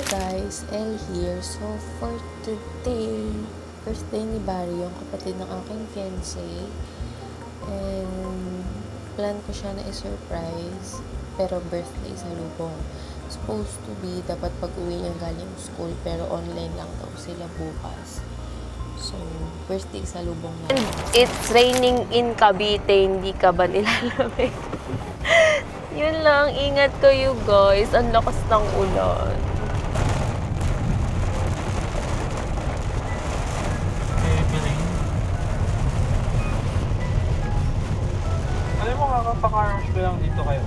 guys, Elle here. So for today, birthday ni Barry, yung kapatid ng aking fiancé. And plan ko siya na i-surprise, pero birthday sa lubong. Supposed to be, dapat pag-uwi niya galing school, pero online lang daw sila bukas. So, birthday sa lubong na. It's raining in Cavite, hindi ka ba nilalamig? Yun lang, ingat kayo guys. Ang lakas ng ulan. Alam mo, kakapaka-rush ko lang dito kayo.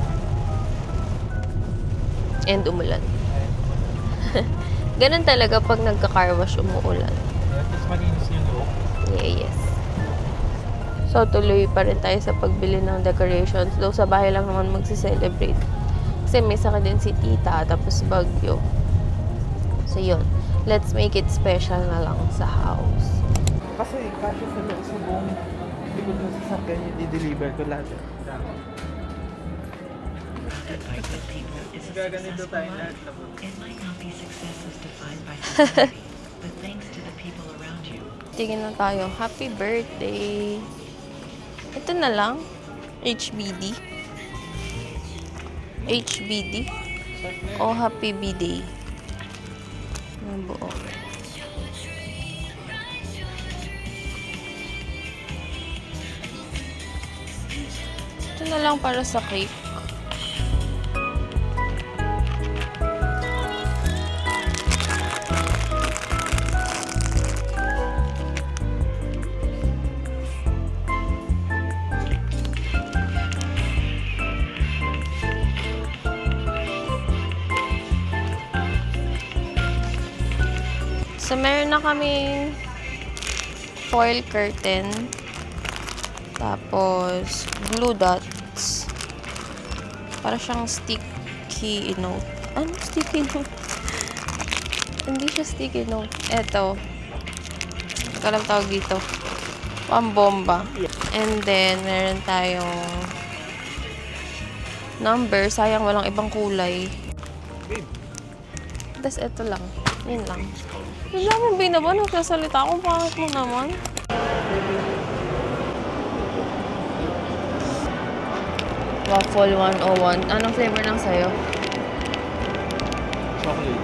And umulan. Ganun talaga pag nagka-car wash, umuulan. At least malinis yung loob. Yeah, yes. So, tuloy pa rin tayo sa pagbili ng decorations. Though sa bahay lang naman magsi-celebrate. Kasi may sakit din si tita, tapos bagyo. So, yun. Let's make it special na lang sa house. Kasi kasi sa buong likod ng sasakyan yung i-deliver ko lahat. Gaganito tayo lahat. It might not be success as defined by society, but thanks to the people around you. Tingin na tayo. Happy birthday! Ito na lang. HBD. HBD. O happy birthday. Ang buo. Ito na lang para sa cake. So, meron na kaming foil curtain. Tapos, glue dots. Para siyang sticky note. Ano? Sticky note? Hindi siya sticky note. Eto. Hindi ko alam tawag dito. Pambomba. And then, meron tayong number. Sayang walang ibang kulay. Tapos, eto lang. Yun lang. Yun lang yung binaba. Nagsasalita ako. Pangit mo naman. Waffle 101. Anong flavor lang sa'yo? Chocolate.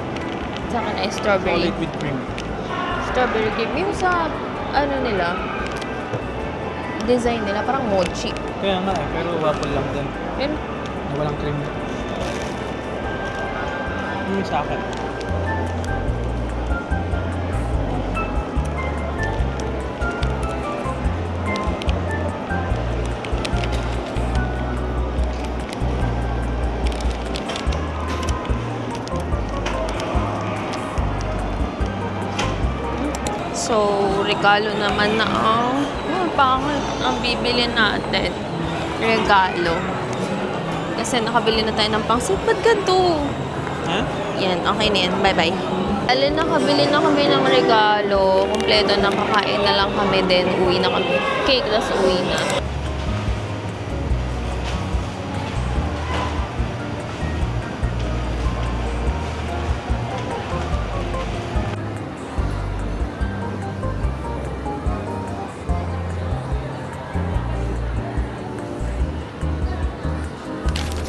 Sa akin ay strawberry. Chocolate with cream. Strawberry cream. Yung sa, ano nila, design nila, parang mochi. Kaya nga eh, pero waffle lang din. Yun. Na walang cream. Yung sa akin. So, regalo naman na pangit ang bibili natin. Regalo. Kasi nakabili na tayo ng pangsit. Ba't ganito? Ha? Yan, okay na yan. Bye-bye. Alin, nakabili na kami ng regalo. Kompleto na, kakain na lang kami din. Uwi na kami. Cake, tas uwi na.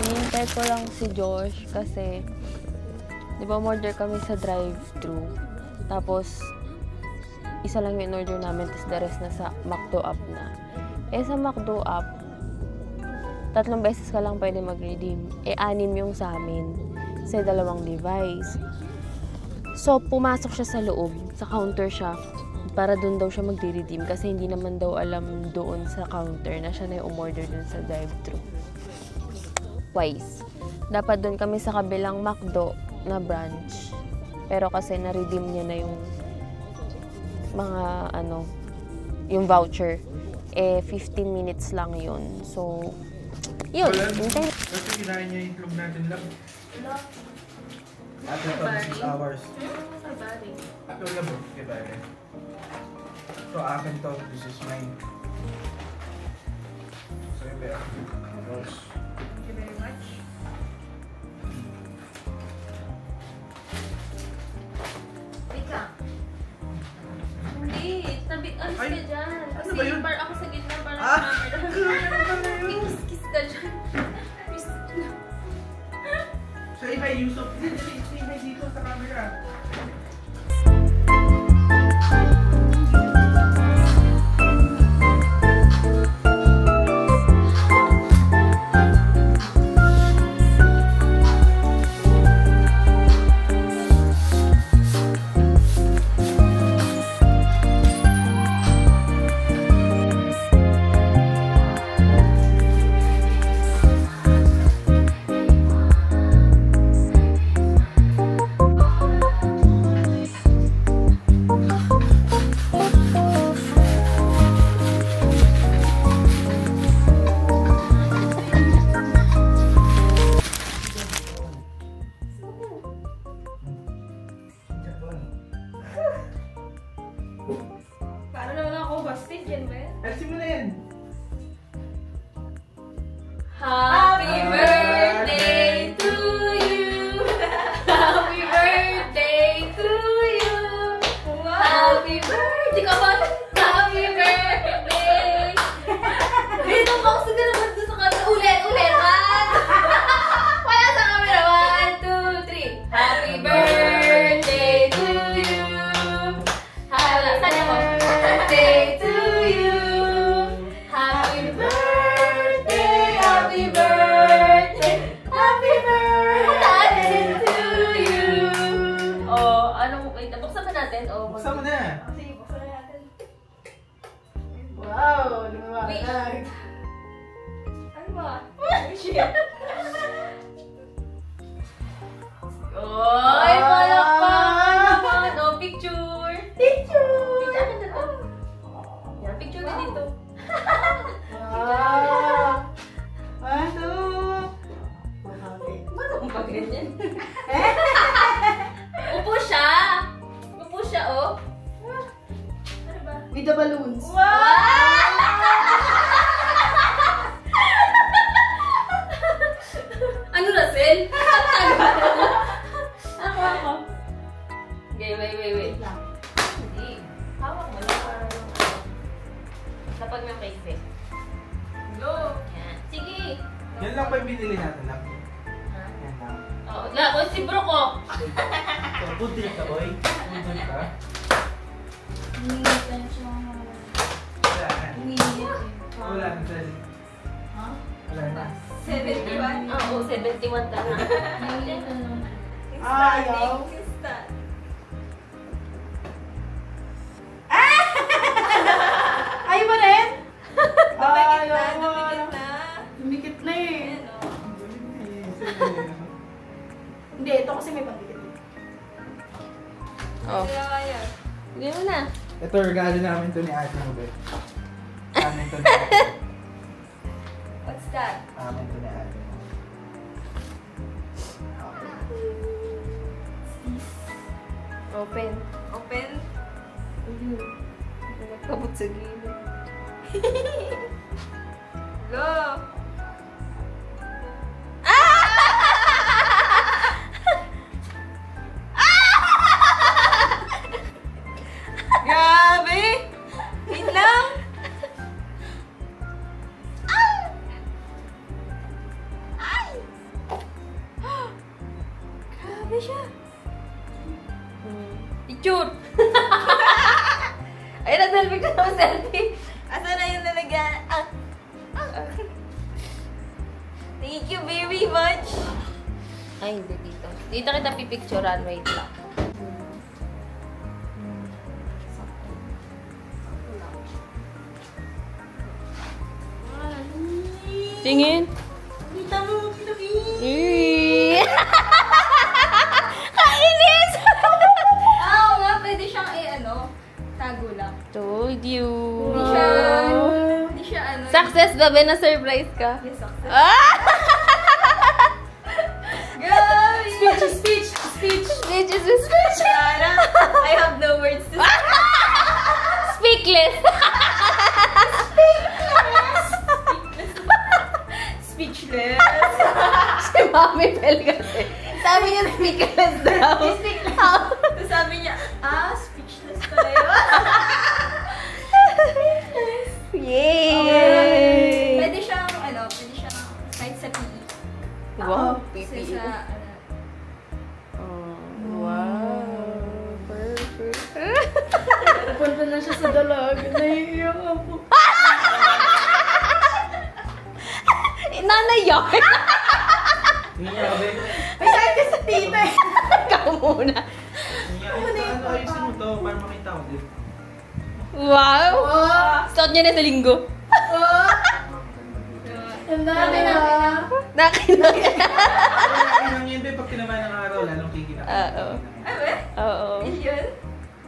Hinihintay ko lang si Josh kasi di ba order kami sa drive-thru. Tapos isa lang yung order namin, tapos the rest na sa McDo app na. Eh sa McDo app, 3 beses ka lang pwede mag-redeem. Eh 6 yung sa amin. Kasi 2 device. So pumasok siya sa loob, sa counter siya, para doon daw siya magdi-redeem kasi hindi naman daw alam doon sa counter na siya na yung umorder doon sa drive-thru. Twice. Dapat doon kami sa kabilang McDo na branch. Pero kasi na-redeem niya na yung mga yung voucher. Eh 15 minutes lang yun. So, yun. Hintay. Kasi kinain niya yung itlog natin lang. After 6 hours. Ako lang mo, diba? So, akin to. This is mine. So, yun ba? Thank you very much. Umalis Ay, ka dyan. ano Kasi ba yun? ako sa gitna para Ah! kiss ka dyan. Say hi, Yusuf. Say hi dito sa camera. Para naman ako hostage, yan ba yan? Alisin mo na yan. Happy birthday to you! Happy birthday to you! Happy birthday! Ka ba? Happy birthday! Dito ka gusto ka naman doon sa kanila. Ulit! Man! Kaya sa camera. 1, 2, 3. Happy birthday to you! Saan ako? Birthday to you! Happy birthday! Happy birthday! Happy birthday to you! Oh, ano? Wait, buksan ba natin? Oh, Buksan mo na. Sige, buksan na natin. Wow, lumalag. Ano ba? Oh, shit. Oy, palakpak naman. Oh, picture. Picture. Akin na to. Yan, picture ka dito. Wow. One, two. Happy. Ba't akong pa ganyan? Upo siya. Upo siya, oh. Ano ba? With the balloons. Ano na, Sel? Ako. Okay, wait. Hindi. Hawak mo lang para kapag may face eh. Go! Yan. Sige! Yan lang pa yung binili natin. Lang. Ha? Yan lang. Oo, labo si bro ko. So, good trip ka, boy. Good trip ka. Wala na. Wala na, Sally. Wala na. 71? Oo, 71 ka na. Ayaw. Ayaw ba rin? Dumikit na eh. Hindi, ito kasi may pandikit. Oh. Hindi mo na. Ito, regalo namin to ni Ate Mabel. Amin to ni Ate. What's that? Amin to ni Ate. Open. Nagkabot sa gilid. Go! Grabe! Wait lang! Grabe siya! Picture! Ay, nag-selfie ka naman, selfie! Asa na yung nalagyan? Thank you very much! Ay, hindi dito. Dito kita pipicturean. Wait lang. Tingin. Kita mo, Kainis! Oo nga, pwede siyang tago lang. Told you. Hindi siya Success ba, Ben? Na-surprise ka? Yes, success. Ah! Girl! Speech. Speech is a speech. I have no words to say. Speakless. Speechless. Si Mami Bel kasi. Sabi niya speakless daw. Tapos sabi niya, speechless pala yun. Napunta na siya sa dalaga. Naiiyak ako. Nanay yun! Hindi niya ako din. May sakit ka sa tita eh. Ikaw muna. Hindi niya ako. Ayusin mo to para makita ko din. Wow! Oh! Suot niya na sa linggo. Oh! Ang dami na. Nakinog. Kaya lang yun, pag tinaman ng araw, lalong kikinakain. Oo. Oo. Yun?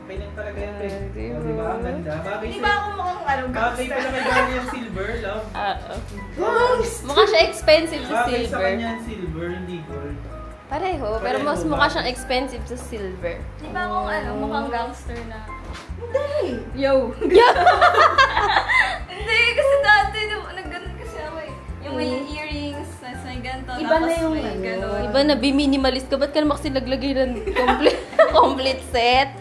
Kailan talaga yan, Pe. Diba? Di ba? Ang ganda. Bagay Di sa... ba ako mukhang Bagay pala kay Gary yung silver, love. Oo. Gongs! Mukha siya expensive sa Bagay sa silver. kanya yung silver, hindi gold. Pareho, pero mas Pareho, mukha bakit? siyang expensive sa silver. Di ba akong mukhang gangster na? Hindi! Yo! Hindi, kasi dati, nag-ganon kasi ako eh. Yung may earrings, tapos may ganito, Iba na tapos yung may ano. ganon. Iba na, be minimalist ka. Ba't ka naman kasi naglagay ng complete set?